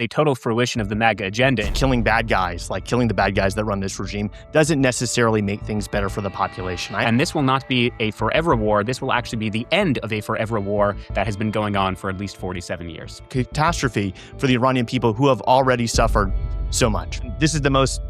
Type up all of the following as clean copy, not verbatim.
a total fruition of the MAGA agenda. Killing bad guys, like killing the bad guys that run this regime, doesn't necessarily make things better for the population. And this will not be a forever war. This will actually be the end of a forever war that has been going on for at least 47 years. Catastrophe for the Iranian people who have already suffered so much. This is the most,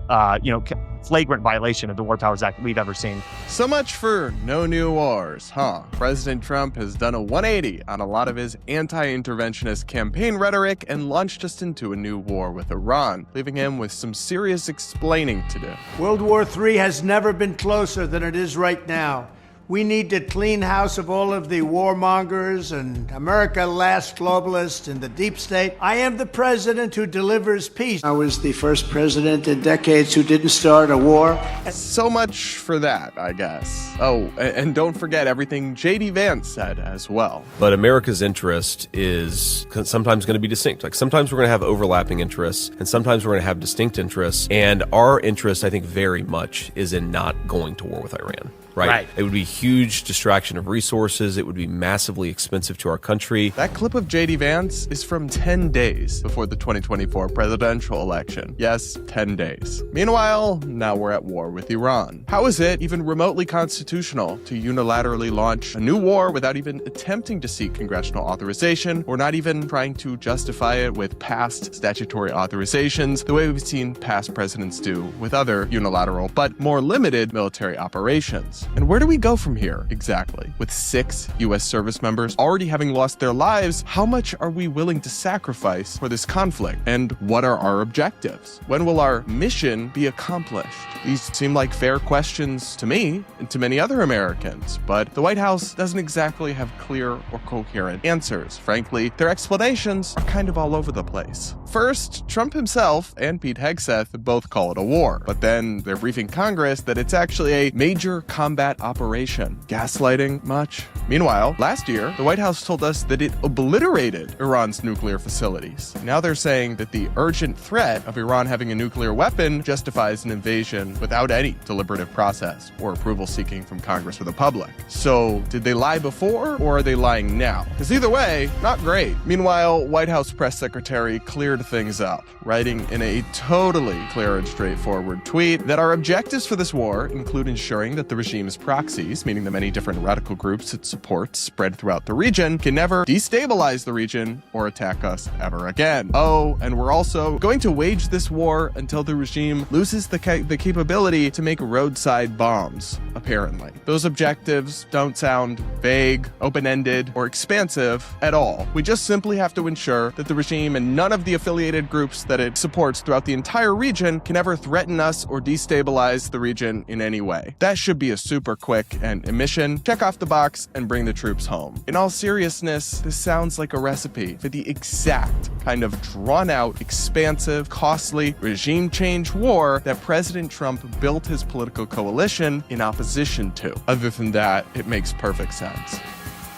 flagrant violation of the War Powers Act we've ever seen. So much for no new wars, huh? President Trump has done a 180 on a lot of his anti-interventionist campaign rhetoric and launched us into a new war with Iran, leaving him with some serious explaining to do. World War III has never been closer than it is right now. We need to clean house of all of the warmongers and America last globalists in the deep state. I am the president who delivers peace. I was the first president in decades who didn't start a war. So much for that, I guess. Oh, and don't forget everything J.D. Vance said as well. But America's interest is sometimes going to be distinct. Like sometimes we're going to have overlapping interests, and sometimes we're going to have distinct interests. And our interest, I think, very much is in not going to war with Iran. Right. It would be huge distraction of resources. It would be massively expensive to our country. That clip of J.D. Vance is from 10 days before the 2024 presidential election. Yes, 10 days. Meanwhile, now we're at war with Iran. How is it even remotely constitutional to unilaterally launch a new war without even attempting to seek congressional authorization, or not even trying to justify it with past statutory authorizations, the way we've seen past presidents do with other unilateral but more limited military operations? And where do we go from here, exactly? With 6 U.S. service members already having lost their lives, how much are we willing to sacrifice for this conflict? And what are our objectives? When will our mission be accomplished? These seem like fair questions to me and to many other Americans, but the White House doesn't exactly have clear or coherent answers. Frankly, their explanations are kind of all over the place. First, Trump himself and Pete Hegseth both call it a war, but then they're briefing Congress that it's actually a major combat operation. Gaslighting much? Meanwhile, last year, the White House told us that it obliterated Iran's nuclear facilities. Now they're saying that the urgent threat of Iran having a nuclear weapon justifies an invasion without any deliberative process or approval seeking from Congress or the public. So, did they lie before, or are they lying now? Because either way, not great. Meanwhile, White House Press Secretary cleared things up, writing in a totally clear and straightforward tweet that our objectives for this war include ensuring that the regime's proxies, meaning the many different radical groups it supports spread throughout the region, can never destabilize the region or attack us ever again. Oh, and we're also going to wage this war until the regime loses the capability to make roadside bombs, apparently. Those objectives don't sound vague, open-ended, or expansive at all. We just simply have to ensure that the regime and none of the affiliated groups that it supports throughout the entire region can ever threaten us or destabilize the region in any way. That should be a super quick and mission. Check off the box and bring the troops home. In all seriousness, this sounds like a recipe for the exact kind of drawn-out, expansive, costly regime change war that President Trump built his political coalition in opposition to. Other than that, it makes perfect sense.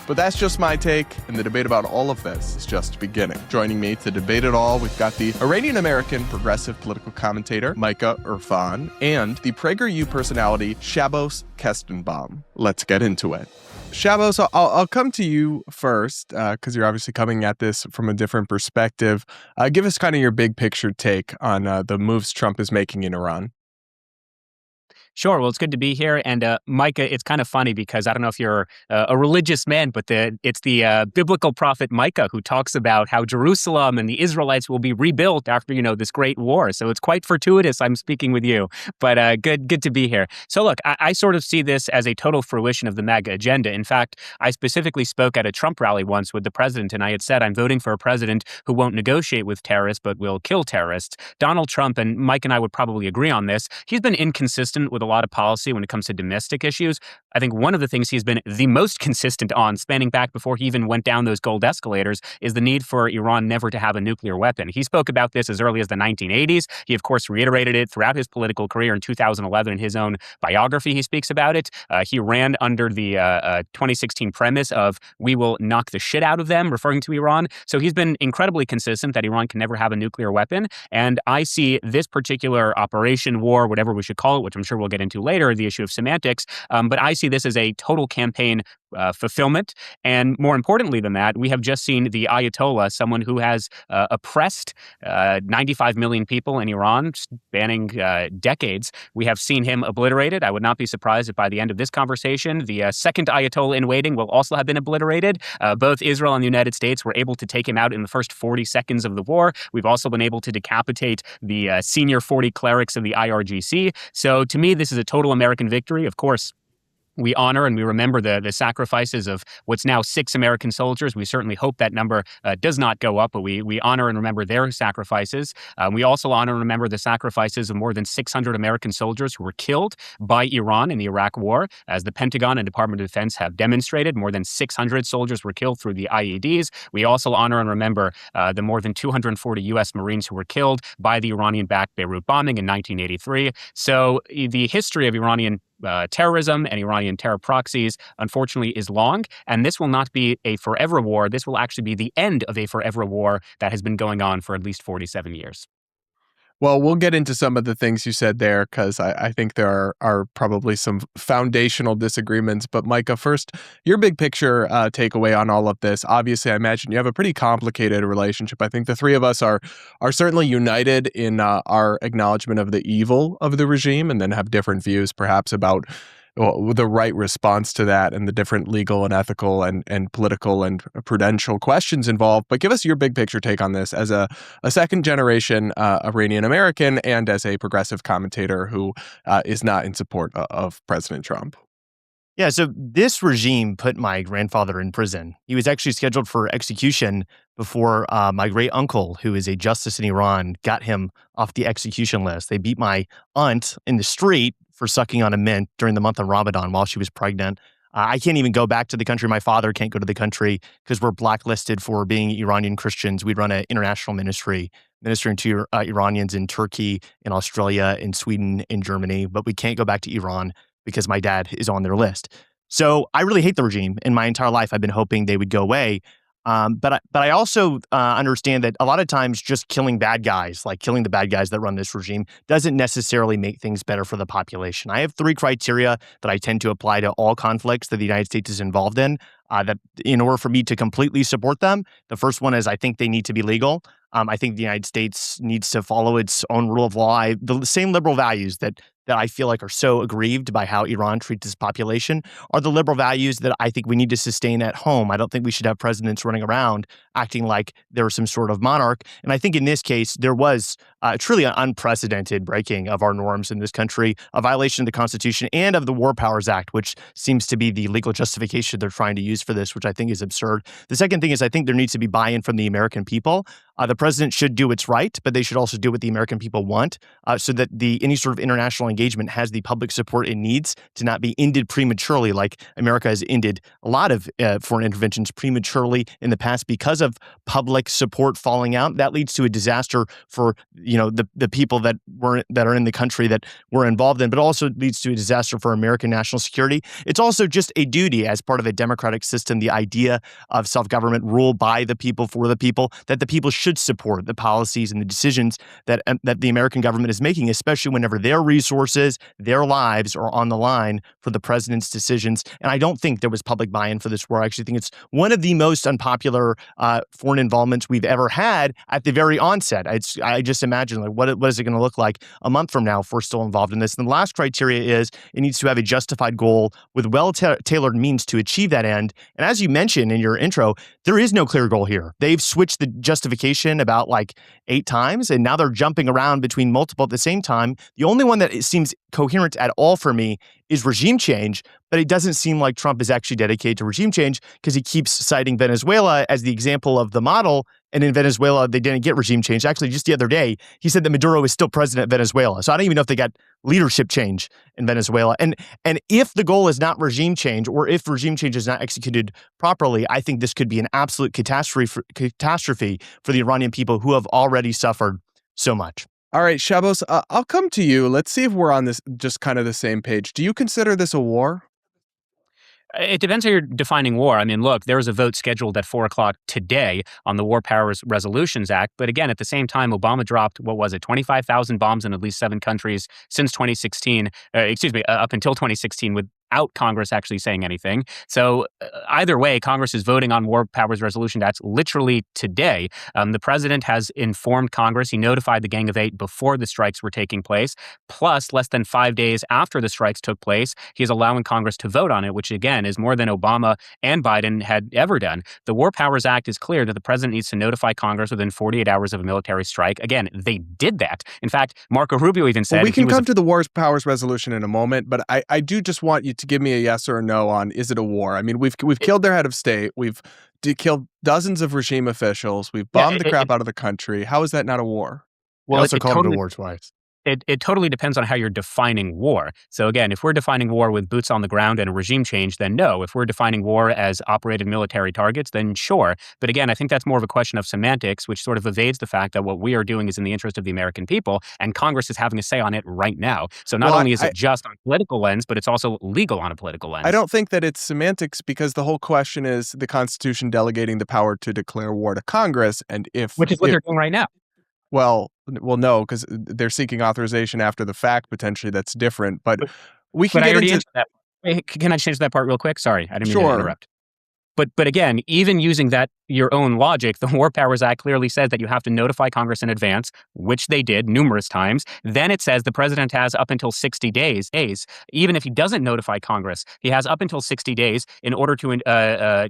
But that's just my take, and the debate about all of this is just beginning. Joining me to debate it all, we've got the Iranian-American progressive political commentator, Micah Erfan, and the Prager U personality, Shabbos Kestenbaum. Let's get into it. Shabbos, I'll come to you first, because you're obviously coming at this from a different perspective. Give us kind of your big picture take on the moves Trump is making in Iran. Sure. Well, it's good to be here. And Micah, it's kind of funny because I don't know if you're a religious man, but it's the biblical prophet Micah who talks about how Jerusalem and the Israelites will be rebuilt after, this great war. So it's quite fortuitous I'm speaking with you, but good to be here. So look, I sort of see this as a total fruition of the MAGA agenda. In fact, I specifically spoke at a Trump rally once with the president, and I had said, I'm voting for a president who won't negotiate with terrorists, but will kill terrorists. Donald Trump, and Mike and I would probably agree on this, he's been inconsistent with a lot of policy when it comes to domestic issues. I think one of the things he's been the most consistent on, spanning back before he even went down those gold escalators, is the need for Iran never to have a nuclear weapon. He spoke about this as early as the 1980s. He, of course, reiterated it throughout his political career. In 2011, in his own biography, he speaks about it. He ran under the 2016 premise of, we will knock the shit out of them, referring to Iran. So he's been incredibly consistent that Iran can never have a nuclear weapon. And I see this particular operation, war, whatever we should call it, which I'm sure we'll get into later, the issue of semantics, but I see this as a total campaign fulfillment. And more importantly than that, we have just seen the Ayatollah, someone who has oppressed 95 million people in Iran, spanning decades. We have seen him obliterated. I would not be surprised if by the end of this conversation, the second Ayatollah in waiting will also have been obliterated. Both Israel and the United States were able to take him out in the first 40 seconds of the war. We've also been able to decapitate the senior 40 clerics of the IRGC. So to me, this is a total American victory. Of course, we honor and we remember the sacrifices of what's now 6 American soldiers. We certainly hope that number does not go up, but we honor and remember their sacrifices. We also honor and remember the sacrifices of more than 600 American soldiers who were killed by Iran in the Iraq War. As the Pentagon and Department of Defense have demonstrated, more than 600 soldiers were killed through the IEDs. We also honor and remember the more than 240 U.S. Marines who were killed by the Iranian-backed Beirut bombing in 1983. So the history of Iranian terrorism and Iranian terror proxies, unfortunately, is long. And this will not be a forever war. This will actually be the end of a forever war that has been going on for at least 47 years. Well, we'll get into some of the things you said there because I think there are probably some foundational disagreements. But Micah, first, your big picture takeaway on all of this. Obviously, I imagine you have a pretty complicated relationship. I think the three of us are certainly united in our acknowledgement of the evil of the regime and then have different views perhaps about the right response to that and the different legal and ethical and political and prudential questions involved. But give us your big picture take on this as a second generation Iranian-American and as a progressive commentator who is not in support of President Trump. Yeah, so this regime put my grandfather in prison. He was actually scheduled for execution before my great uncle, who is a justice in Iran, got him off the execution list. They beat my aunt in the street for sucking on a mint during the month of Ramadan while she was pregnant. I can't even go back to the country. My father can't go to the country because we're blacklisted for being Iranian Christians. We run an international ministering to Iranians in Turkey, in Australia, in Sweden, in Germany, but we can't go back to Iran because my dad is on their list. So I really hate the regime. In my entire life, I've been hoping they would go away. But I also understand that a lot of times just killing bad guys, like killing the bad guys that run this regime, doesn't necessarily make things better for the population. I have 3 criteria that I tend to apply to all conflicts that the United States is involved in, that in order for me to completely support them. The first one is I think they need to be legal. I think the United States needs to follow its own rule of law. The same liberal values that I feel like are so aggrieved by how Iran treats its population are the liberal values that I think we need to sustain at home. I don't think we should have presidents running around acting like they're some sort of monarch. And I think in this case, there was truly an unprecedented breaking of our norms in this country, a violation of the Constitution and of the War Powers Act, which seems to be the legal justification they're trying to use for this, which I think is absurd. The second thing is I think there needs to be buy-in from the American people. The president should do what's right, but they should also do what the American people want so that any sort of international engagement has the public support it needs to not be ended prematurely, like America has ended a lot of foreign interventions prematurely in the past because of public support falling out. That leads to a disaster for the people that are in the country that we're involved in, but also leads to a disaster for American national security. It's also just a duty as part of a democratic system, the idea of self-government ruled by the people for the people, that the people should support the policies and the decisions that the American government is making, especially whenever their resources, their lives are on the line for the president's decisions. And I don't think there was public buy-in for this war. I actually think it's one of the most unpopular foreign involvements we've ever had at the very onset. I just imagine what is it going to look like a month from now if we're still involved in this. And the last criteria is it needs to have a justified goal with well-tailored means to achieve that end. And as you mentioned in your intro, there is no clear goal here. They've switched the justification about 8 times, and now they're jumping around between multiple at the same time. The only one that seems coherent at all for me is regime change, but it doesn't seem like Trump is actually dedicated to regime change because he keeps citing Venezuela as the example of the model. And in Venezuela, they didn't get regime change. Actually, just the other day, he said that Maduro is still president of Venezuela. So I don't even know if they got leadership change in Venezuela. And if the goal is not regime change, or if regime change is not executed properly, I think this could be an absolute catastrophe for the Iranian people who have already suffered so much. All right, Shabbos, I'll come to you. Let's see if we're on this just kind of the same page. Do you consider this a war? It depends how you're defining war. I mean, look, there is a vote scheduled at 4 o'clock today on the War Powers Resolutions Act. But again, at the same time, Obama dropped, 25,000 bombs in at least 7 countries since 2016, up until 2016, with without Congress actually saying anything. So either way, Congress is voting on war powers resolution. That's literally today. The president has informed Congress. He notified the Gang of Eight before the strikes were taking place. Plus, less than 5 days after the strikes took place, he is allowing Congress to vote on it, which again is more than Obama and Biden had ever done. The War Powers Act is clear that the president needs to notify Congress within 48 hours of a military strike. Again, they did that. In fact, Marco Rubio even said... Well, we can come to the War Powers resolution in a moment, but I do just want you to give me a yes or a no on, is it a war? I mean, we've killed their head of state. We've killed dozens of regime officials. We've bombed the crap out of the country. How is that not a war? Well, also called it a war twice. It totally depends on how you're defining war. So again, if we're defining war with boots on the ground and a regime change, then no. If we're defining war as operated military targets, then sure. But again, I think that's more of a question of semantics, which sort of evades the fact that what we are doing is in the interest of the American people, and Congress is having a say on it right now. So not only is it just on a political lens, but it's also legal on a political lens. I don't think that it's semantics, because the whole question is the Constitution delegating the power to declare war to Congress, and which is what they're doing right now. Well, no, because they're seeking authorization after the fact, potentially. That's different. But we can get into that. Wait, can I change that part real quick? Sorry, I didn't mean to interrupt. But again, even using that your own logic, the War Powers Act clearly says that you have to notify Congress in advance, which they did numerous times. Then it says the president has up until 60 days. Even if he doesn't notify Congress, he has up until 60 days in order to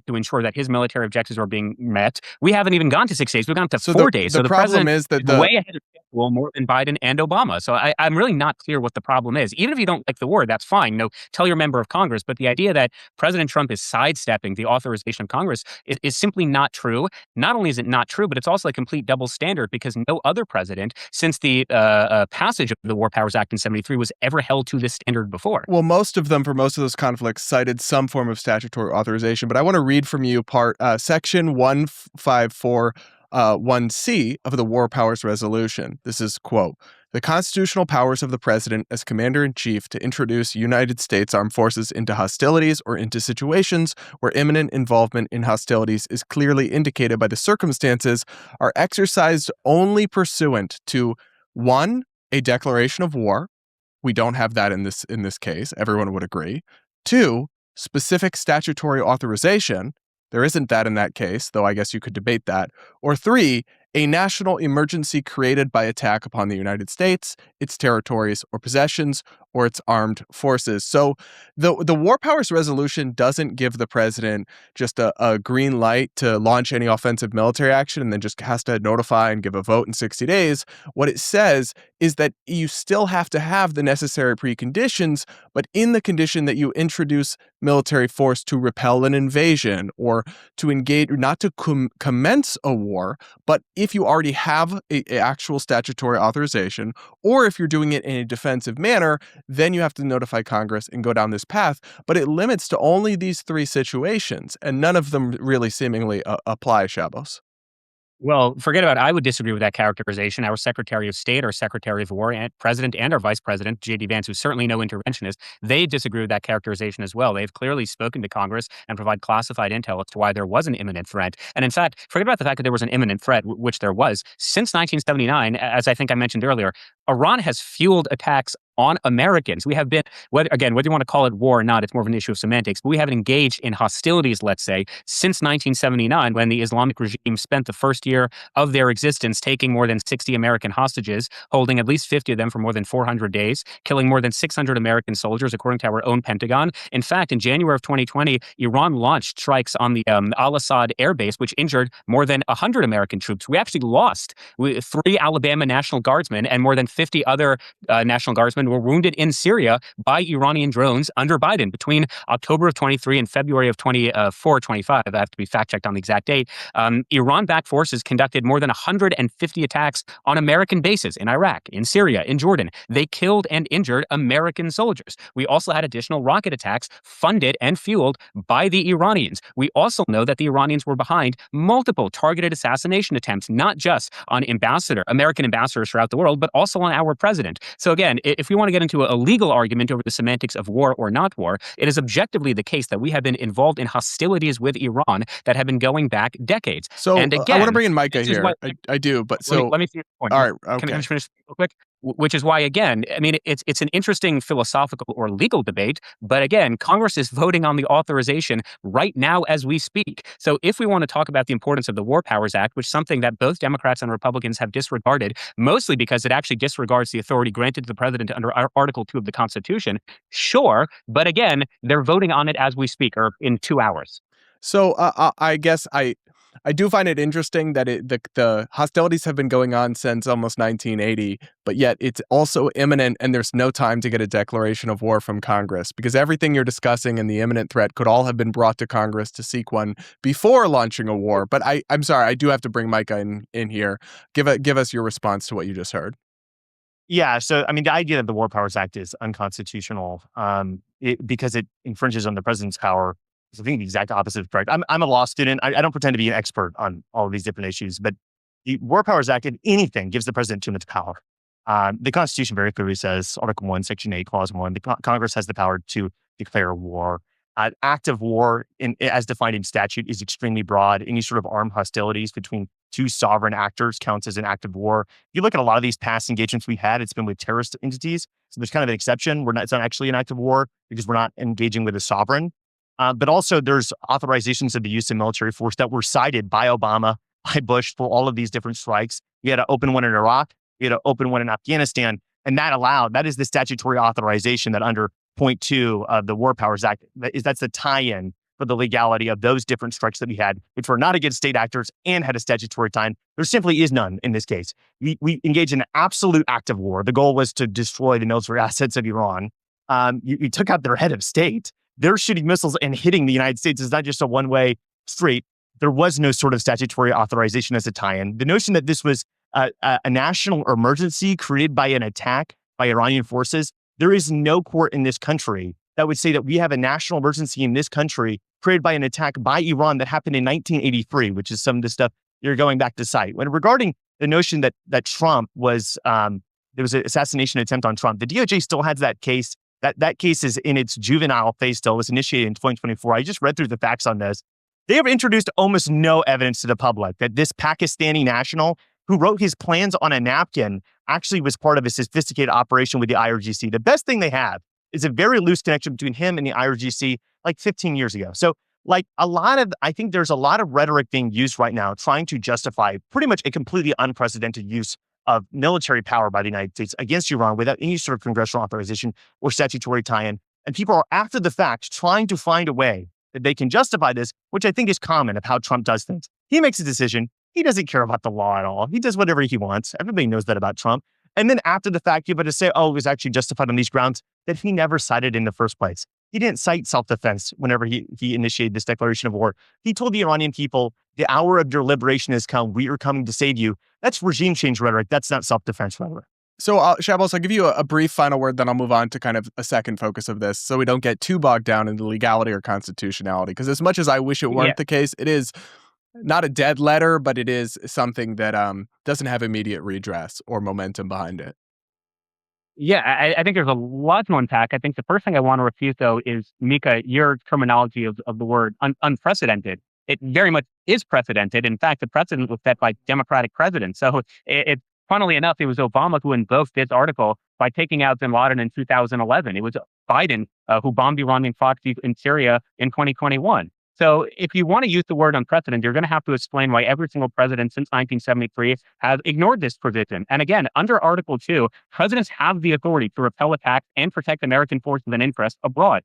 ensure that his military objectives are being met. We haven't even gone to 6 days. We've gone to 4 days. So the problem is that way ahead of schedule more than Biden and Obama. So I'm really not clear what the problem is. Even if you don't like the war, that's fine. Tell your member of Congress. But the idea that President Trump is sidestepping the authorization of Congress is simply not true. Not only is it not true, but it's also a complete double standard, because no other president since the passage of the War Powers Act in 73 was ever held to this standard before. Well, most of them, for most of those conflicts, cited some form of statutory authorization. But I want to read from you section 154(1)(c) of the War Powers Resolution. This is, quote, "The constitutional powers of the president as commander-in-chief to introduce United States armed forces into hostilities or into situations where imminent involvement in hostilities is clearly indicated by the circumstances are exercised only pursuant to 1, a declaration of war." We don't have that in this case. Everyone would agree. 2, specific statutory authorization. There isn't that in that case, though I guess you could debate that. Or 3, a national emergency created by attack upon the United States, its territories or possessions, or its armed forces. So the War Powers Resolution doesn't give the president just a green light to launch any offensive military action and then just has to notify and give a vote in 60 days. What it says is that you still have to have the necessary preconditions, but in the condition that you introduce military force to repel an invasion or to engage, not to commence a war, but if you already have a actual statutory authorization, or if you're doing it in a defensive manner, then you have to notify Congress and go down this path. But it limits to only these 3 situations, and none of them really seemingly apply, Shabbos. Well, forget about it. I would disagree with that characterization. Our Secretary of State, our Secretary of War, and President, and our Vice President, J.D. Vance, who's certainly no interventionist, they disagree with that characterization as well. They've clearly spoken to Congress and provide classified intel as to why there was an imminent threat. And in fact, forget about the fact that there was an imminent threat, which there was. Since 1979, as I think I mentioned earlier, Iran has fueled attacks on Americans. We have been, whether you want to call it war or not, it's more of an issue of semantics, but we have engaged in hostilities, let's say, since 1979, when the Islamic regime spent the first year of their existence taking more than 60 American hostages, holding at least 50 of them for more than 400 days, killing more than 600 American soldiers, according to our own Pentagon. In fact, in January of 2020, Iran launched strikes on the Al-Assad air base, which injured more than 100 American troops. We actually lost 3 Alabama National Guardsmen, and more than 50 other National Guardsmen were wounded in Syria by Iranian drones under Biden between October of 23 and February of 25. I have to be fact-checked on the exact date. Iran-backed forces conducted more than 150 attacks on American bases in Iraq, in Syria, in Jordan. They killed and injured American soldiers. We also had additional rocket attacks funded and fueled by the Iranians. We also know that the Iranians were behind multiple targeted assassination attempts, not just on American ambassadors throughout the world, but also on our president. So again, if we want to get into a legal argument over the semantics of war or not war, it is objectively the case that we have been involved in hostilities with Iran that have been going back decades. So and again, I want to bring in Micah here. I do, but so... Let me finish the point. All right, okay. Can I finish? real quick? Which is why, again, I mean, it's an interesting philosophical or legal debate. But again, Congress is voting on the authorization right now as we speak. So if we want to talk about the importance of the War Powers Act, which is something that both Democrats and Republicans have disregarded, mostly because it actually disregards the authority granted to the president under Article 2 of the Constitution, sure. But again, they're voting on it as we speak, or in 2 hours. So I guess I do find it interesting that the hostilities have been going on since almost 1980, but yet it's also imminent and there's no time to get a declaration of war from Congress, because everything you're discussing and the imminent threat could all have been brought to Congress to seek one before launching a war. But I'm sorry, I do have to bring Micah in here. Give us your response to what you just heard. Yeah, so I mean, the idea that the War Powers Act is unconstitutional because it infringes on the president's power is, I think, the exact opposite of correct. I'm a law student. I don't pretend to be an expert on all of these different issues, but the War Powers Act, in anything, gives the president too much power. The Constitution very clearly says, Article 1, Section 8, Clause 1, Congress has the power to declare war. Act of war, as defined in statute, is extremely broad. Any sort of armed hostilities between two sovereign actors counts as an act of war. If you look at a lot of these past engagements we had, it's been with terrorist entities. So there's kind of an exception. It's not actually an act of war because we're not engaging with a sovereign. But also there's authorizations of the use of military force that were cited by Obama, by Bush for all of these different strikes. You had to open one in Iraq. You had to open one in Afghanistan. And that is the statutory authorization that under point 2 of the War Powers Act, that's the tie-in for the legality of those different strikes that we had, which were not against state actors and had a statutory tie-in. There simply is none in this case. We engaged in an absolute act of war. The goal was to destroy the military assets of Iran. You took out their head of state. They're shooting missiles and hitting the United States is not just a one-way street. There was no sort of statutory authorization as a tie-in. The notion that this was a national emergency created by an attack by Iranian forces, there is no court in this country that would say that we have a national emergency in this country created by an attack by Iran that happened in 1983, which is some of the stuff you're going back to cite. When regarding the notion that Trump was, there was an assassination attempt on Trump, the DOJ still has that case. That case is in its juvenile phase still. It was initiated in 2024. I just read through the facts on this. They have introduced almost no evidence to the public that this Pakistani national who wrote his plans on a napkin actually was part of a sophisticated operation with the IRGC. The best thing they have is a very loose connection between him and the IRGC like 15 years ago. So I think there's a lot of rhetoric being used right now trying to justify pretty much a completely unprecedented use of military power by the United States against Iran without any sort of congressional authorization or statutory tie-in. And people are, after the fact, trying to find a way that they can justify this, which I think is common of how Trump does things. He makes a decision. He doesn't care about the law at all. He does whatever he wants. Everybody knows that about Trump. And then after the fact, you're able to say, it was actually justified on these grounds that he never cited in the first place. He didn't cite self-defense whenever he initiated this declaration of war. He told the Iranian people, the hour of your liberation has come. We are coming to save you. That's regime change rhetoric. That's not self-defense rhetoric. So, Shabbos, I'll give you a brief final word, then I'll move on to kind of a second focus of this so we don't get too bogged down in the legality or constitutionality. Because as much as I wish it weren't the case, it is not a dead letter, but it is something that doesn't have immediate redress or momentum behind it. Yeah, I think there's a lot to unpack. I think the first thing I want to refute, though, is, Micah, your terminology of the word unprecedented. It very much is precedented. In fact, the precedent was set by Democratic presidents. So funnily enough, it was Obama who invoked this article by taking out bin Laden in 2011. It was Biden who bombed Iranian proxies in Syria in 2021. So if you want to use the word unprecedented, you're going to have to explain why every single president since 1973 has ignored this provision. And again, under Article 2, presidents have the authority to repel attacks and protect American forces and interests abroad.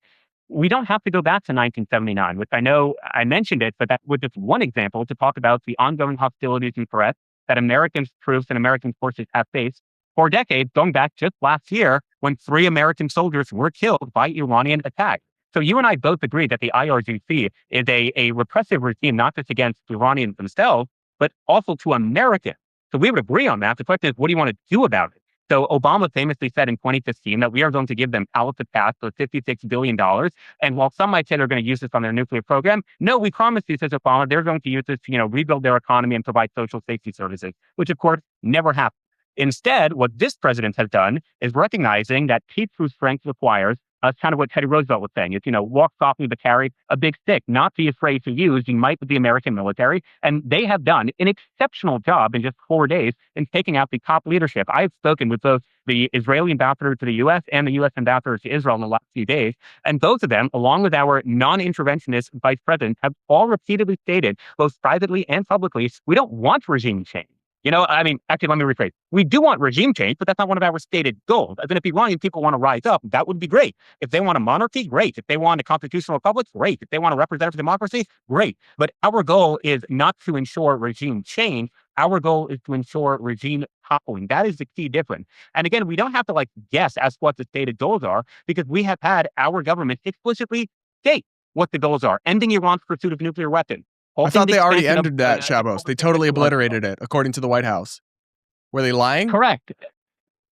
We don't have to go back to 1979, which I know I mentioned it, but that was just one example to talk about the ongoing hostilities and threats that American troops and American forces have faced for decades, going back just last year when 3 American soldiers were killed by Iranian attacks. So you and I both agree that the IRGC is a repressive regime, not just against the Iranians themselves, but also to Americans. So we would agree on that. The question is, what do you want to do about it? So Obama famously said in 2015 that we are going to give them pallets of cash for $56 billion. And while some might say they're going to use this on their nuclear program, no, we promise you, says Obama, they're going to use this to, rebuild their economy and provide social safety services, which of course never happened. Instead, what this president has done is recognizing that peace through strength requires It's kind of what Teddy Roosevelt was saying. It's, walk softly but carry a big stick, not be afraid to use. You might with the American military. And they have done an exceptional job in just 4 days in taking out the top leadership. I've spoken with both the Israeli ambassador to the U.S. and the U.S. ambassador to Israel in the last few days. And both of them, along with our non-interventionist vice president, have all repeatedly stated, both privately and publicly, we don't want regime change. Actually, let me rephrase. We do want regime change, but that's not one of our stated goals. As in, if Iranian people want to rise up, that would be great. If they want a monarchy, great. If they want a constitutional republic, great. If they want a representative democracy, great. But our goal is not to ensure regime change. Our goal is to ensure regime toppling. That is the key difference. And again, we don't have to guess as to what the stated goals are, because we have had our government explicitly state what the goals are. Ending Iran's pursuit of nuclear weapons. I thought they already ended that, Shabbos. They totally obliterated it, according to the White House. Were they lying? Correct.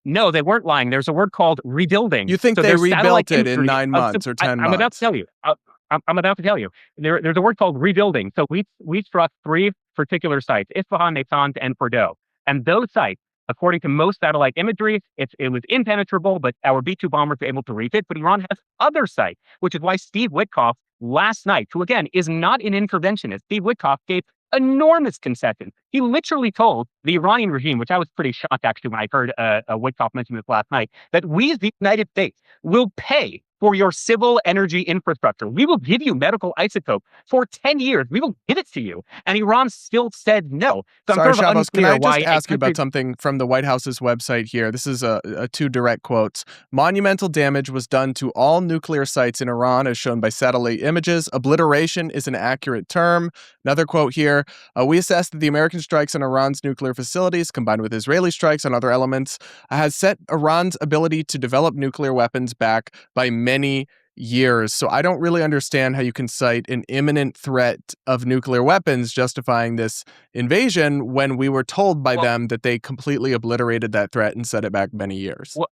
No, they weren't lying. There's a word called rebuilding. You think they rebuilt it in 9 months or 10 months? I'm about to tell you. I'm about to tell you. There's a word called rebuilding. So we struck 3 particular sites: Isfahan, Natanz, and Fordow. And those sites, according to most satellite imagery, it was impenetrable, but our B-2 bombers were able to reach it. But Iran has other sites, which is why Steve Witkoff last night, who again is not an interventionist, Steve Witkoff gave enormous concessions. He literally told the Iranian regime, which I was pretty shocked actually when I heard Witkoff mention this last night, that we as the United States will pay for your civil energy infrastructure. We will give you medical isotope for 10 years. We will give it to you. And Iran still said no. So sorry, Shabbos, can I just ask you about something from the White House's website here? This is a 2 direct quotes. Monumental damage was done to all nuclear sites in Iran, as shown by satellite images. Obliteration is an accurate term. Another quote here. We assess that the American strikes on Iran's nuclear facilities, combined with Israeli strikes on other elements, has set Iran's ability to develop nuclear weapons back by many years. So I don't really understand how you can cite an imminent threat of nuclear weapons justifying this invasion when we were told by them that they completely obliterated that threat and set it back many years. Well,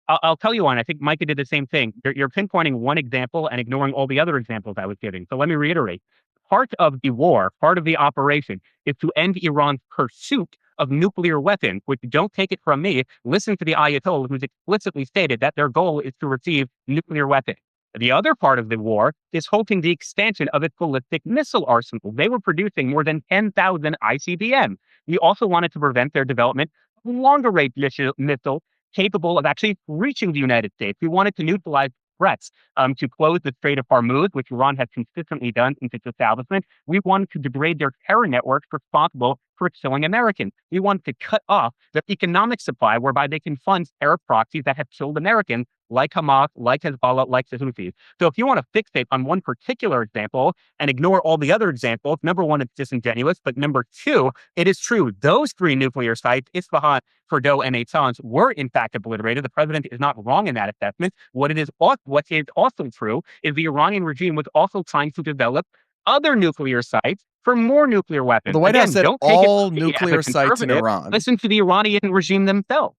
I'll tell you one. I think Micah did the same thing. You're pinpointing one example and ignoring all the other examples I was giving. So let me reiterate. Part of the war, part of the operation, is to end Iran's pursuit of nuclear weapons, which, don't take it from me, listen to the Ayatollah, who's explicitly stated that their goal is to receive nuclear weapons. The other part of the war is halting the expansion of its ballistic missile arsenal. They were producing more than 10,000 ICBM. We also wanted to prevent their development of longer-range missiles capable of actually reaching the United States. We wanted to neutralize threats to close the Strait of Hormuz, which Iran has consistently done since its establishment. We wanted to degrade their terror networks responsible for killing Americans. We wanted to cut off their economic supply whereby they can fund terror proxies that have killed Americans, like Hamas, like Hezbollah, like the Houthis. So if you want to fixate on one particular example and ignore all the other examples, number one, it's disingenuous. But number two, it is true. Those 3 nuclear sites, Isfahan, Fordow, and Natanz, were in fact obliterated. The president is not wrong in that assessment. What is also true is the Iranian regime was also trying to develop other nuclear sites for more nuclear weapons. The White House said all nuclear sites in Iran. Listen to the Iranian regime themselves.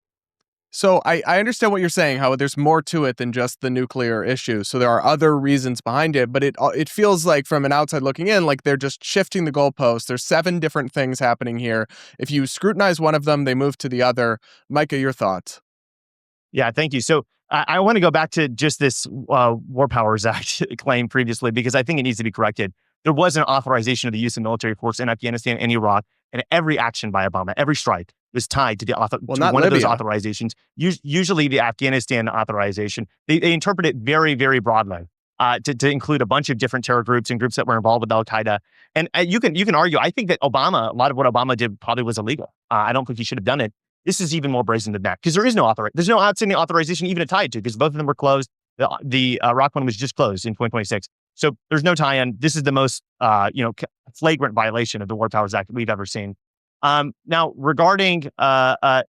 So I understand what you're saying, how there's more to it than just the nuclear issue. So there are other reasons behind it, but it feels like from an outside looking in, like they're just shifting the goalposts. There's 7 different things happening here. If you scrutinize one of them, they move to the other. Micah, your thoughts? Yeah, thank you. So I want to go back to just this War Powers Act claim previously, because I think it needs to be corrected. There was an authorization of the use of military force in Afghanistan and Iraq, and every action by Obama, every strike, was tied to one of those authorizations. Usually the Afghanistan authorization, they interpret it very, very broadly to include a bunch of different terror groups and groups that were involved with Al-Qaeda. And you can argue, I think that a lot of what Obama did probably was illegal. I don't think he should have done it. This is even more brazen than that, because there's no outstanding authorization even to tie it to, because both of them were closed. The Iraq one was just closed in 2026. So there's no tie-in. This is the most flagrant violation of the War Powers Act that we've ever seen. Now, regarding us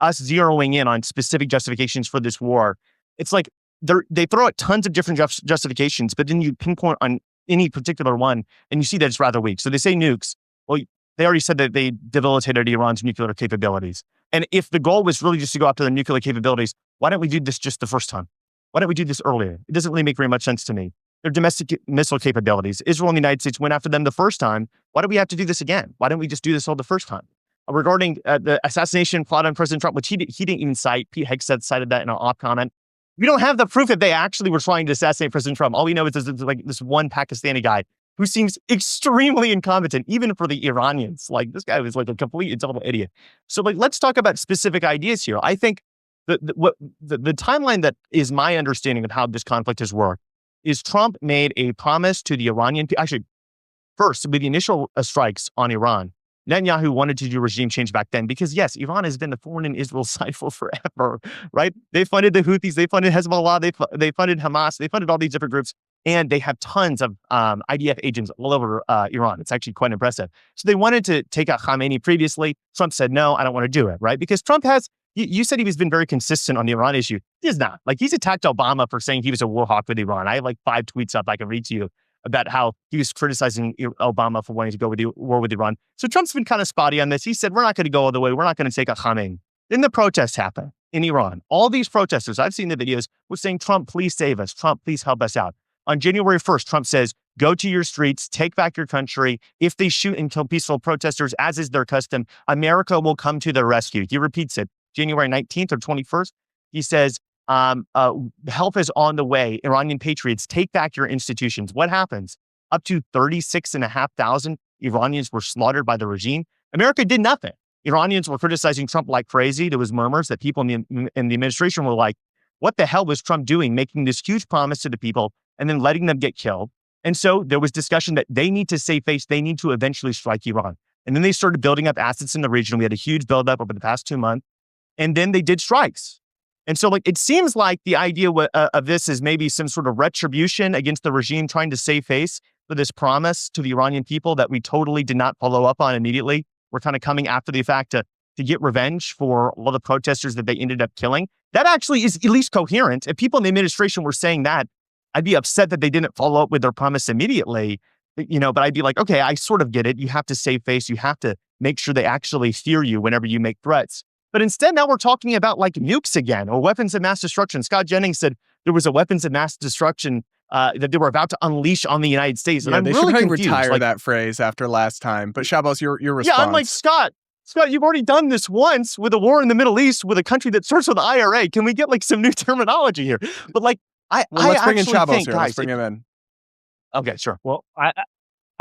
zeroing in on specific justifications for this war, it's like they throw out tons of different justifications, but then you pinpoint on any particular one, and you see that it's rather weak. So they say nukes. Well, they already said that they debilitated Iran's nuclear capabilities. And if the goal was really just to go after the nuclear capabilities, why don't we do this just the first time? Why don't we do this earlier? It doesn't really make very much sense to me. Their domestic missile capabilities. Israel and the United States went after them the first time. Why do we have to do this again? Why don't we just do this all the first time? Regarding the assassination plot on President Trump, which he didn't even cite, Pete Hegseth cited that in an off comment. We don't have the proof that they actually were trying to assassinate President Trump. All we know is there's like this one Pakistani guy who seems extremely incompetent, even for the Iranians. Like, this guy was like a complete and total idiot. So, like, let's talk about specific ideas here. I think the timeline that is my understanding of how this conflict has worked is Trump made a promise to the Iranian people. Actually, first, with the initial strikes on Iran, Netanyahu wanted to do regime change back then because, yes, Iran has been the thorn in Israel's side for forever, right? They funded the Houthis, they funded Hezbollah, they funded Hamas, they funded all these different groups, and they have tons of IDF agents all over Iran. It's actually quite impressive. So they wanted to take out Khamenei previously. Trump said, no, I don't want to do it, right? Because Trump has, you said he's been very consistent on the Iran issue. He is not. Like, he's attacked Obama for saying he was a war hawk with Iran. I have like 5 tweets up I can read to you about how he was criticizing Obama for wanting to go with the war with Iran. So Trump's been kind of spotty on this. He said, we're not going to go all the way. We're not going to take out Khamenei. Then the protests happened in Iran. All these protesters, I've seen the videos, were saying, Trump, please save us. Trump, please help us out. On January 1st, Trump says, go to your streets, take back your country. If they shoot and kill peaceful protesters, as is their custom, America will come to their rescue. He repeats it. January 19th or 21st, he says, help is on the way. Iranian patriots, take back your institutions. What happens? Up to 36,500 Iranians were slaughtered by the regime. America did nothing. Iranians were criticizing Trump like crazy. There was murmurs that people in the administration were like, what the hell was Trump doing, making this huge promise to the people and then letting them get killed? And so there was discussion that they need to save face. They need to eventually strike Iran. And then they started building up assets in the region. We had a huge buildup over the past 2 months. And then they did strikes. And so, like, it seems like the idea of this is maybe some sort of retribution against the regime trying to save face for this promise to the Iranian people that we totally did not follow up on immediately. We're kind of coming after the fact to get revenge for all the protesters that they ended up killing. That actually is at least coherent. If people in the administration were saying that, I'd be upset that they didn't follow up with their promise immediately, but I'd be like, okay, I sort of get it. You have to save face. You have to make sure they actually fear you whenever you make threats. But instead, now we're talking about like nukes again or weapons of mass destruction. Scott Jennings said there was a weapons of mass destruction that they were about to unleash on the United States. And yeah, I'm they really should confused. retire that phrase after last time. But Shabbos, your response. Yeah, I'm like, Scott, you've already done this once with a war in the Middle East with a country that starts with IRA. Can we get like some new terminology here? But like, let's bring in Shabbos think, here. Guys, let's bring him in. Okay, sure. Well,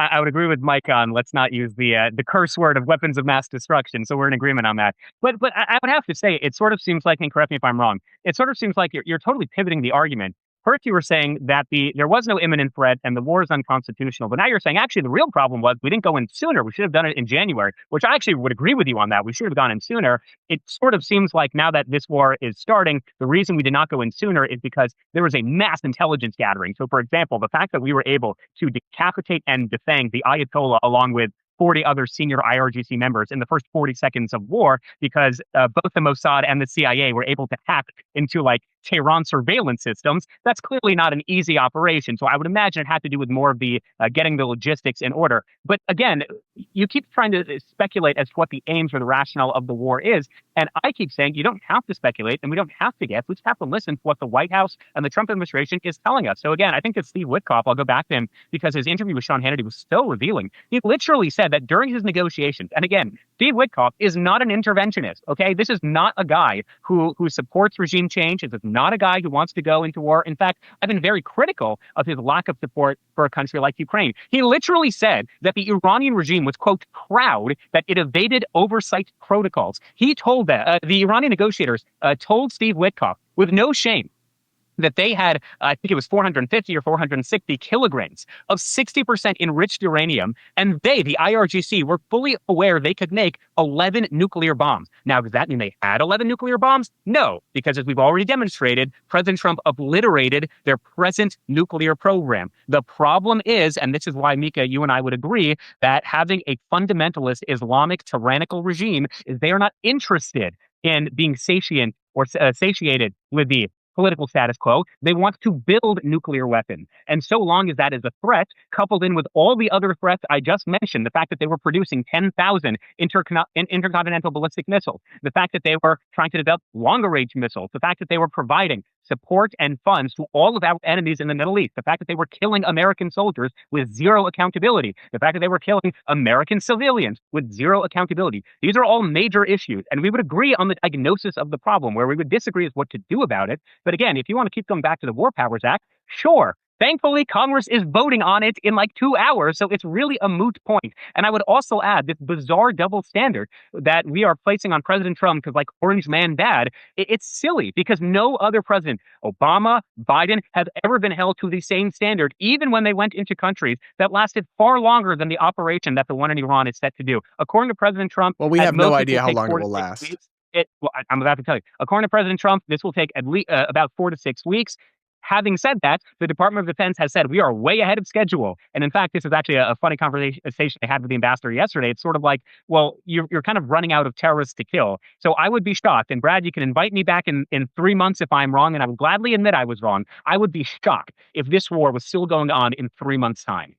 I would agree with Mike on let's not use the curse word of weapons of mass destruction. So we're in agreement on that. But I would have to say, it sort of seems like, and correct me if I'm wrong, it sort of seems like you're totally pivoting the argument. First, you were saying that there was no imminent threat and the war is unconstitutional. But now you're saying, actually, the real problem was we didn't go in sooner. We should have done it in January, which I actually would agree with you on that. We should have gone in sooner. It sort of seems like now that this war is starting, the reason we did not go in sooner is because there was a mass intelligence gathering. So, for example, the fact that we were able to decapitate and defang the Ayatollah along with 40 other senior IRGC members in the first 40 seconds of war because both the Mossad and the CIA were able to hack into like Tehran surveillance systems. That's clearly not an easy operation. So I would imagine it had to do with more of the getting the logistics in order. But again, you keep trying to speculate as to what the aims or the rationale of the war is. And I keep saying you don't have to speculate and we don't have to guess. We just have to listen to what the White House and the Trump administration is telling us. So again, I think that Steve Witkoff, I'll go back to him because his interview with Sean Hannity was so revealing. He literally said that during his negotiations, and again, Steve Witkoff is not an interventionist, okay? This is not a guy who supports regime change. This is not a guy who wants to go into war. In fact, I've been very critical of his lack of support for a country like Ukraine. He literally said that the Iranian regime was, quote, proud that it evaded oversight protocols. He told that the Iranian negotiators told Steve Witkoff with no shame that they had, I think it was 450 or 460 kilograms of 60% enriched uranium. And they, the IRGC, were fully aware they could make 11 nuclear bombs. Now, does that mean they had 11 nuclear bombs? No, because as we've already demonstrated, President Trump obliterated their present nuclear program. The problem is, and this is why, Micah, you and I would agree, that having a fundamentalist Islamic tyrannical regime is they are not interested in being satiated with the political status quo. They want to build nuclear weapons. And so long as that is a threat, coupled in with all the other threats I just mentioned, the fact that they were producing 10,000 intercontinental ballistic missiles, the fact that they were trying to develop longer range missiles, the fact that they were providing support and funds to all of our enemies in the Middle East. The fact that they were killing American soldiers with zero accountability. The fact that they were killing American civilians with zero accountability. These are all major issues. And we would agree on the diagnosis of the problem. Where we would disagree is what to do about it. But again, if you want to keep going back to the War Powers Act, sure. Thankfully, Congress is voting on it in like 2 hours, so it's really a moot point. And I would also add this bizarre double standard that we are placing on President Trump because, like, orange man bad. It's silly because no other president, Obama, Biden, have ever been held to the same standard, even when they went into countries that lasted far longer than the operation that the one in Iran is set to do. According to President Trump, Well, we have no idea how long it will will last. I'm about to tell you. According to President Trump, this will take at least about 4 to 6 weeks. Having said that, the Department of Defense has said we are way ahead of schedule. And in fact, this is actually a funny conversation I had with the ambassador yesterday. It's sort of like, well, you're kind of running out of terrorists to kill. So I would be shocked. And Brad, you can invite me back in 3 months if I'm wrong, and I would gladly admit I was wrong. I would be shocked if this war was still going on in 3 months' time.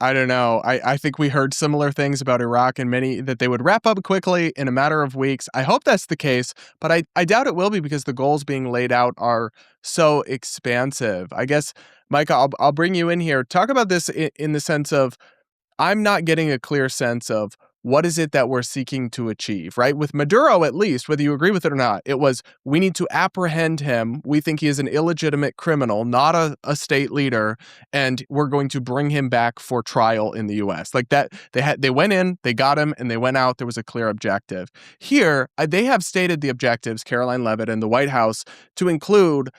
I don't know. I think we heard similar things about Iraq and many that they would wrap up quickly in a matter of weeks. I hope that's the case, but I doubt it will be because the goals being laid out are so expansive. I guess, Micah, I'll bring you in here. Talk about this in the sense of I'm not getting a clear sense of what is it that we're seeking to achieve, right? With Maduro, at least, whether you agree with it or not, it was we need to apprehend him. We think he is an illegitimate criminal, not a state leader, and we're going to bring him back for trial in the U.S. Like that, they went in, they got him, and they went out. There was a clear objective. Here, they have stated the objectives, Caroline Leavitt and the White House, to include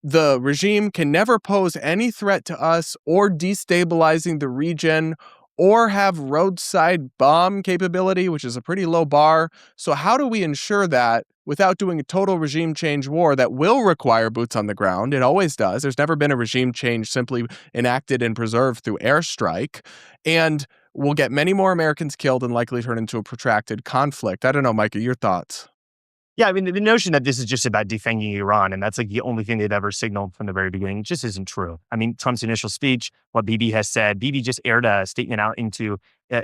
the regime can never pose any threat to us or destabilizing the region or have roadside bomb capability, which is a pretty low bar. So how do we ensure that without doing a total regime change war that will require boots on the ground? It always does. There's never been a regime change simply enacted and preserved through airstrike. And we'll get many more Americans killed and likely turn into a protracted conflict. I don't know, Micah, your thoughts? Yeah, I mean, the notion that this is just about defending Iran, and that's like the only thing they've ever signaled from the very beginning, just isn't true. I mean, Trump's initial speech, what Bibi has said, Bibi just aired a statement out into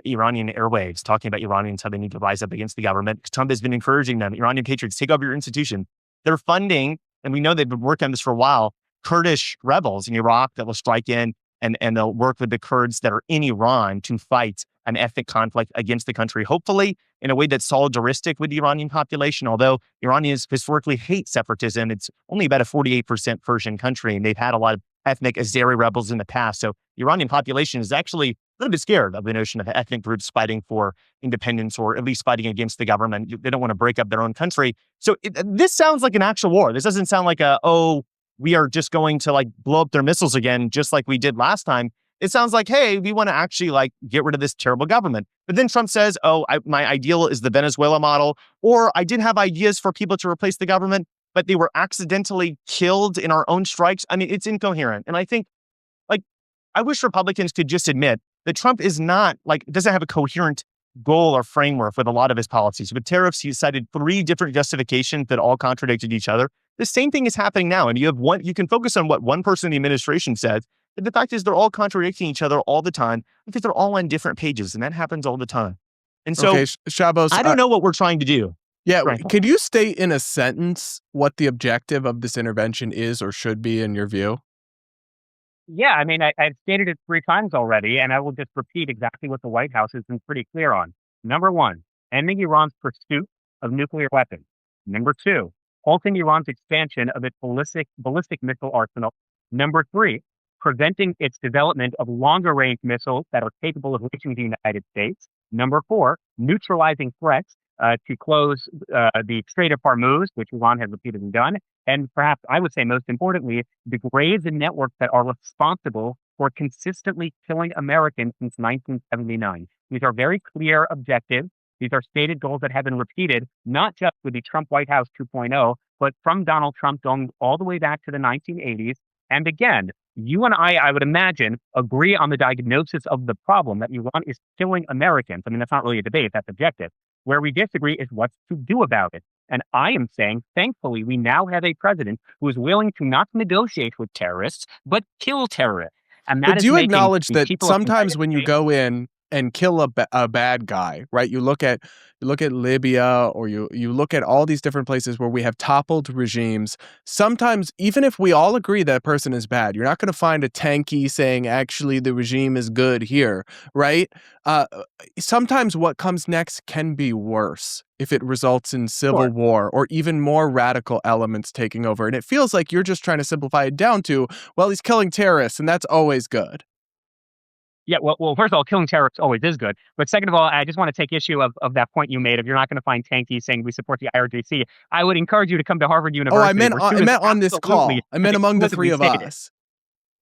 Iranian airwaves, talking about Iranians, how they need to rise up against the government. Trump has been encouraging them, Iranian patriots, take over your institution. They're funding, and we know they've been working on this for a while, Kurdish rebels in Iraq that will strike in, and they'll work with the Kurds that are in Iran to fight an ethnic conflict against the country, hopefully in a way that's solidaristic with the Iranian population. Although Iranians historically hate separatism, it's only about a 48% Persian country, and they've had a lot of ethnic Azeri rebels in the past. So the Iranian population is actually a little bit scared of the notion of ethnic groups fighting for independence or at least fighting against the government. They don't want to break up their own country. So this sounds like an actual war. This doesn't sound like we are just going to like blow up their missiles again, just like we did last time. It sounds like, hey, we want to actually like get rid of this terrible government. But then Trump says, my ideal is the Venezuela model, or I did have ideas for people to replace the government, but they were accidentally killed in our own strikes. I mean, it's incoherent. And I think, like, I wish Republicans could just admit that Trump is not doesn't have a coherent goal or framework with a lot of his policies. With tariffs, he cited 3 different justifications that all contradicted each other. The same thing is happening now. And you can focus on what one person in the administration says. But the fact is they're all contradicting each other all the time because they're all on different pages, and that happens all the time. And so, okay, Shabbos, I don't know what we're trying to do. Yeah, right. Could you state in a sentence what the objective of this intervention is or should be in your view? Yeah, I mean, I've stated it 3 times already, and I will just repeat exactly what the White House has been pretty clear on. Number 1, ending Iran's pursuit of nuclear weapons. Number 2, halting Iran's expansion of its ballistic missile arsenal. Number 3, preventing its development of longer-range missiles that are capable of reaching the United States. Number 4, neutralizing threats to close the Strait of Hormuz, which Iran has repeatedly done. And perhaps I would say most importantly, degrade the networks that are responsible for consistently killing Americans since 1979. These are very clear objectives. These are stated goals that have been repeated, not just with the Trump White House 2.0, but from Donald Trump going all the way back to the 1980s. And again, you and I would imagine, agree on the diagnosis of the problem that Iran is killing Americans. I mean, that's not really a debate, that's objective. Where we disagree is what to do about it. And I am saying, thankfully, we now have a president who is willing to not negotiate with terrorists, but kill terrorists. And that but is do you making acknowledge the that people of the sometimes United when you States- go in and kill a bad guy, right? You look at Libya, or you look at all these different places where we have toppled regimes. Sometimes, even if we all agree that a person is bad, you're not going to find a tanky saying, actually, the regime is good here, right? Sometimes what comes next can be worse if it results in civil war or even more radical elements taking over. And it feels like you're just trying to simplify it down to, well, he's killing terrorists, and that's always good. Yeah, well, first of all, killing terrorists always is good. But second of all, I just want to take issue of that point you made. If you're not going to find tanky saying we support the IRGC, I would encourage you to come to Harvard University. Oh, I meant on this call. I meant among the three of us.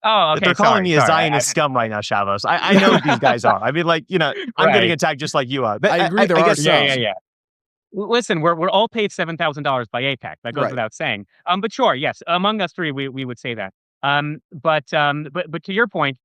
Oh, okay. They're calling me a Zionist scum right now, Shabbos. I know who these guys are. I mean, like, I'm getting attacked just like you are. But I agree. There are some. Yeah. Listen, we're all paid $7,000 by AIPAC. That goes without saying. But sure, yes, among us three, we would say that. But to your point,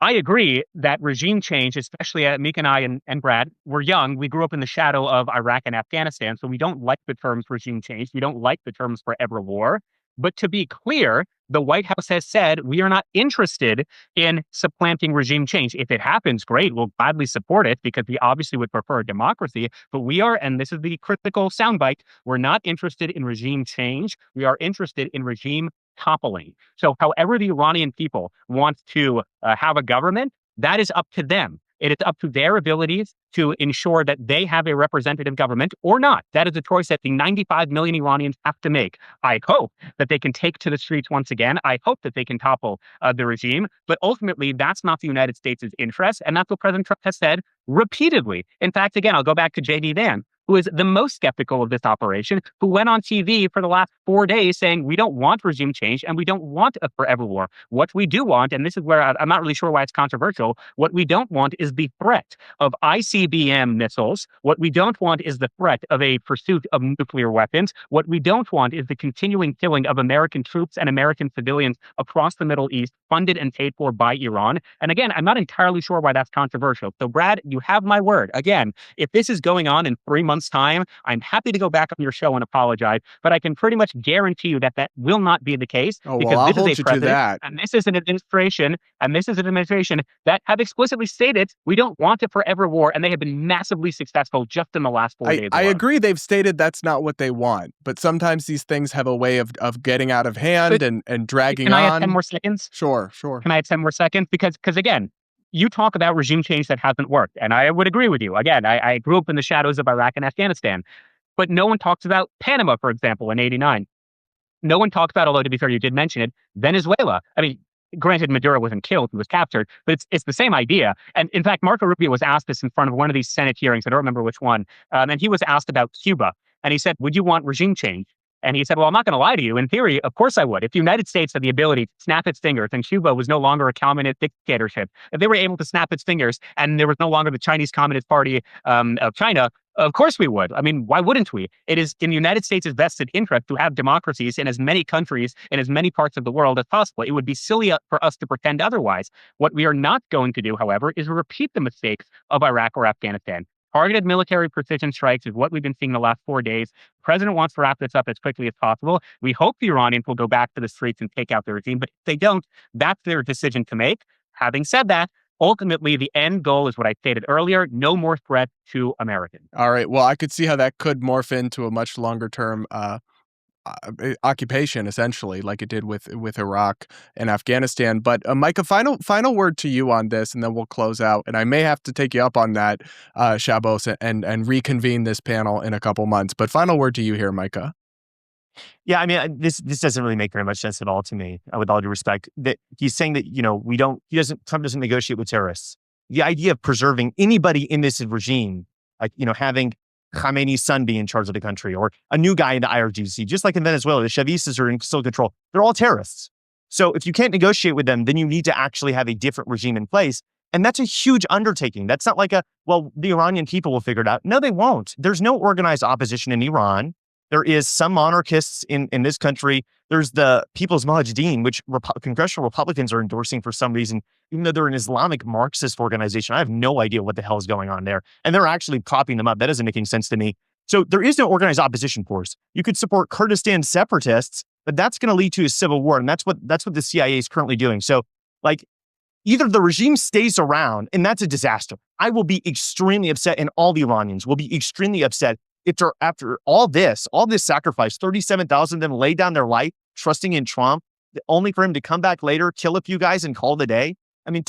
I agree that regime change, especially Micah and I and Brad, we're young. We grew up in the shadow of Iraq and Afghanistan, so we don't like the terms regime change. We don't like the terms forever war. But to be clear, the White House has said we are not interested in supplanting regime change. If it happens, great. We'll gladly support it because we obviously would prefer a democracy. But we are, and this is the critical soundbite, we're not interested in regime change. We are interested in regime toppling. So however the Iranian people want to have a government, that is up to them. It is up to their abilities to ensure that they have a representative government or not. That is a choice that the 95 million Iranians have to make. I hope that they can take to the streets once again. I hope that they can topple the regime. But ultimately, that's not the United States' interest. And that's what President Trump has said repeatedly. In fact, again, I'll go back to J.D. Vance, who is the most skeptical of this operation, who went on TV for the last 4 days saying, we don't want regime change and we don't want a forever war. What we do want, and this is where I'm not really sure why it's controversial, what we don't want is the threat of ICBM missiles. What we don't want is the threat of a pursuit of nuclear weapons. What we don't want is the continuing killing of American troops and American civilians across the Middle East, funded and paid for by Iran. And again, I'm not entirely sure why that's controversial. So Brad, you have my word. Again, if this is going on in 3 months' time, I'm happy to go back on your show and apologize, but I can pretty much guarantee you that will not be the case. Oh, because I'll this hold is a you to president, that. and this is an administration, that have explicitly stated we don't want a forever war, and they have been massively successful just in the last 4 days. I agree they've stated that's not what they want, but sometimes these things have a way of getting out of hand and dragging on. Can I have 10 more seconds? Sure. Can I have 10 more seconds? Because again, you talk about regime change that hasn't worked, and I would agree with you. Again, I grew up in the shadows of Iraq and Afghanistan, but no one talks about Panama, for example, in '89. No one talks about, although to be fair, you did mention it, Venezuela. I mean, granted, Maduro wasn't killed, he was captured, but it's the same idea. And in fact, Marco Rubio was asked this in front of one of these Senate hearings. I don't remember which one. And he was asked about Cuba. And he said, would you want regime change? And he said, well, I'm not going to lie to you. In theory, of course I would. If the United States had the ability to snap its fingers and Cuba was no longer a communist dictatorship, if they were able to snap its fingers and there was no longer the Chinese Communist Party of China, of course we would. I mean, why wouldn't we? It is in the United States' vested interest to have democracies in as many countries, in as many parts of the world as possible. It would be silly for us to pretend otherwise. What we are not going to do, however, is repeat the mistakes of Iraq or Afghanistan. Targeted military precision strikes is what we've been seeing the last 4 days. The president wants to wrap this up as quickly as possible. We hope the Iranians will go back to the streets and take out the regime, but if they don't, that's their decision to make. Having said that, ultimately, the end goal is what I stated earlier, no more threat to Americans. All right. Well, I could see how that could morph into a much longer term occupation, essentially, like it did with Iraq and Afghanistan. But Micah, final word to you on this, and then we'll close out. And I may have to take you up on that, Shabbos, and reconvene this panel in a couple months. But final word to you here, Micah. Yeah, I mean, this doesn't really make very much sense at all to me, with all due respect. That he's saying that, Trump doesn't negotiate with terrorists. The idea of preserving anybody in this regime, like, having Khamenei's son be in charge of the country, or a new guy in the IRGC, just like in Venezuela, the Chavistas are in still control. They're all terrorists. So if you can't negotiate with them, then you need to actually have a different regime in place. And that's a huge undertaking. That's not like the Iranian people will figure it out. No, they won't. There's no organized opposition in Iran. There is some monarchists in this country. There's the People's Mujahideen, which congressional Republicans are endorsing for some reason, even though they're an Islamic Marxist organization. I have no idea what the hell is going on there. And they're actually propping them up. That doesn't make any sense to me. So there is no organized opposition force. You could support Kurdistan separatists, but that's going to lead to a civil war. And that's what the CIA is currently doing. So, like, Either the regime stays around, and that's a disaster. I will be extremely upset, and all the Iranians will be extremely upset if they're, after all this sacrifice, 37,000 of them laid down their life trusting in Trump, only for him to come back later, kill a few guys, and call it a day. I mean,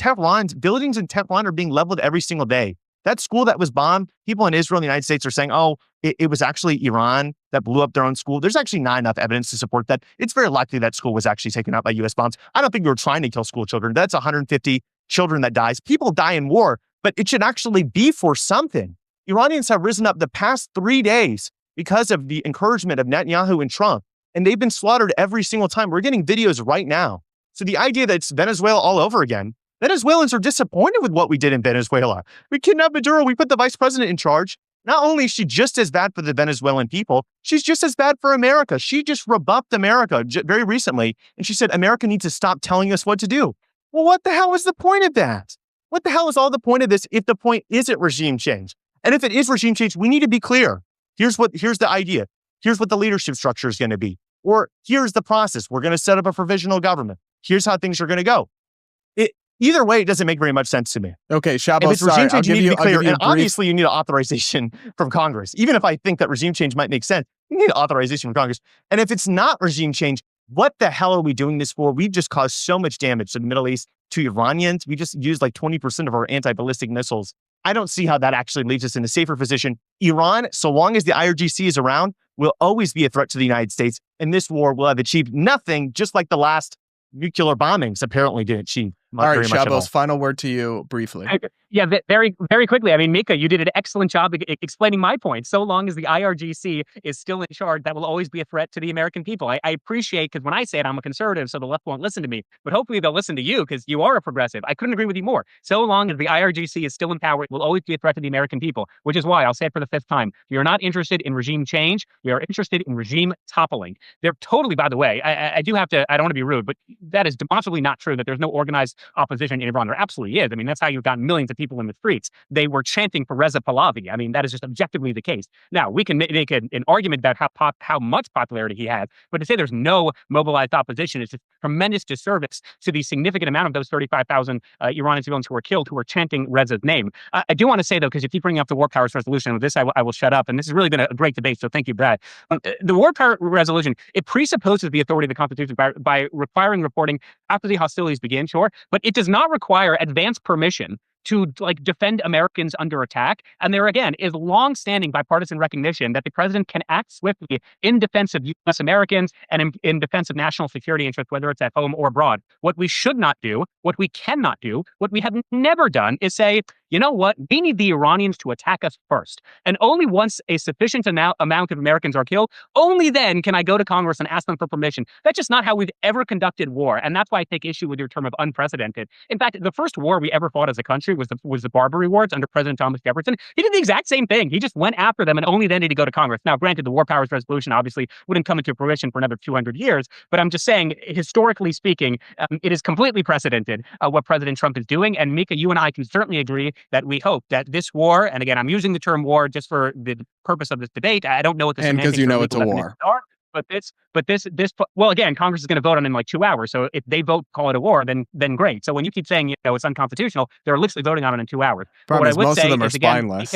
buildings in Tehran are being leveled every single day. That school that was bombed, people in Israel and the United States are saying, oh, it was actually Iran that blew up their own school. There's actually not enough evidence to support that. It's very likely that school was actually taken out by U.S. bombs. I don't think we were trying to kill school children. That's 150 children that dies. People die in war, but it should actually be for something. Iranians have risen up the past 3 days because of the encouragement of Netanyahu and Trump, and they've been slaughtered every single time. We're getting videos right now. So the idea that it's Venezuela all over again, Venezuelans are disappointed with what we did in Venezuela. We kidnapped Maduro. We put the vice president in charge. Not only is she just as bad for the Venezuelan people, she's just as bad for America. She just rebuffed America very recently, and she said, America needs to stop telling us what to do. Well, what the hell is the point of that? What the hell is all the point of this if the point isn't regime change? And if it is regime change, we need to be clear. Here's the idea. Here's what the leadership structure is going to be. Or here's the process. We're going to set up a provisional government. Here's how things are going to go. Either way, it doesn't make very much sense to me. Okay, Shabbos, if it's regime change, you need to be clear. And brief... obviously, you need authorization from Congress. Even if I think that regime change might make sense, you need authorization from Congress. And if it's not regime change, what the hell are we doing this for? We've just caused so much damage to the Middle East, to Iranians. We just used like 20% of our anti-ballistic missiles. I don't see how that actually leaves us in a safer position. Iran, so long as the IRGC is around, will always be a threat to the United States. And this war will have achieved nothing, just like the last nuclear bombings apparently didn't achieve. All right, Shabbos, final word to you briefly. Yeah, very, very quickly. I mean, Micah, you did an excellent job explaining my point. So long as the IRGC is still in charge, that will always be a threat to the American people. I appreciate, because when I say it, I'm a conservative, so the left won't listen to me. But hopefully they'll listen to you, because you are a progressive. I couldn't agree with you more. So long as the IRGC is still in power, it will always be a threat to the American people, which is why, I'll say it for the 5th time, we are not interested in regime change. We are interested in regime toppling. They're totally, by the way, I don't want to be rude, but that is demonstrably not true, that there's no organized opposition in Iran. There absolutely is. I mean, that's how you've got millions of people in the streets. They were chanting for Reza Pahlavi. I mean, that is just objectively the case. Now, we can make an argument about how much popularity he has, but to say there's no mobilized opposition is a tremendous disservice to the significant amount of those 35,000 Iranian civilians who were killed who were chanting Reza's name. I do want to say, though, because you keep bringing up the War Powers Resolution, with this I will shut up, and this has really been a great debate, so thank you, Brad. The War Power Resolution, it presupposes the authority of the Constitution by requiring reporting after the hostilities begin, sure, but it does not require advance permission to defend Americans under attack. And there again is long-standing bipartisan recognition that the president can act swiftly in defense of U.S. Americans and in defense of national security interests, whether it's at home or abroad. What we should not do, what we cannot do, what we have never done is say, you know what, we need the Iranians to attack us first. And only once a sufficient amount of Americans are killed, only then can I go to Congress and ask them for permission. That's just not how we've ever conducted war. And that's why I take issue with your term of unprecedented. In fact, the first war we ever fought as a country was the Barbary Wars under President Thomas Jefferson. He did the exact same thing. He just went after them, and only then did he go to Congress. Now, granted, the War Powers Resolution obviously wouldn't come into fruition for another 200 years, but I'm just saying, historically speaking, it is completely precedented what President Trump is doing. And Micah, you and I can certainly agree that we hope that this war, and again, I'm using the term war just for the purpose of this debate. I don't know what the and because you know it's a war. Are, but this, well, again, Congress is going to vote on it in like 2 hours. So if they vote, call it a war, then great. So when you keep saying it's unconstitutional, they're literally voting on it in 2 hours. Problem is, most of them are spineless.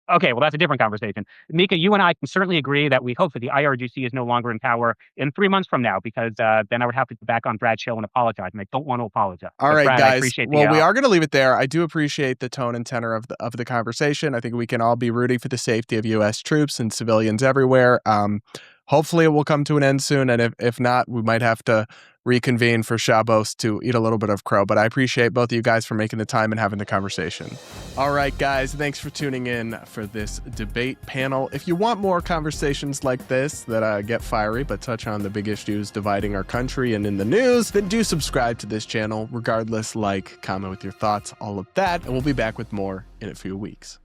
Okay, well, that's a different conversation. Micah, you and I can certainly agree that we hope that the IRGC is no longer in power in 3 months from now, because then I would have to go back on Brad's show and apologize, and I don't want to apologize. All right, Brad, guys. Well, we are going to leave it there. I do appreciate the tone and tenor of the conversation. I think we can all be rooting for the safety of U.S. troops and civilians everywhere. Hopefully, it will come to an end soon, and if not, we might have to reconvene for Shabbos to eat a little bit of crow. But I appreciate both of you guys for making the time and having the conversation. All right, guys, thanks for tuning in for this debate panel. If you want more conversations like this that get fiery but touch on the big issues dividing our country and in the news, then do subscribe to this channel. Regardless, like, comment with your thoughts, all of that, and we'll be back with more in a few weeks.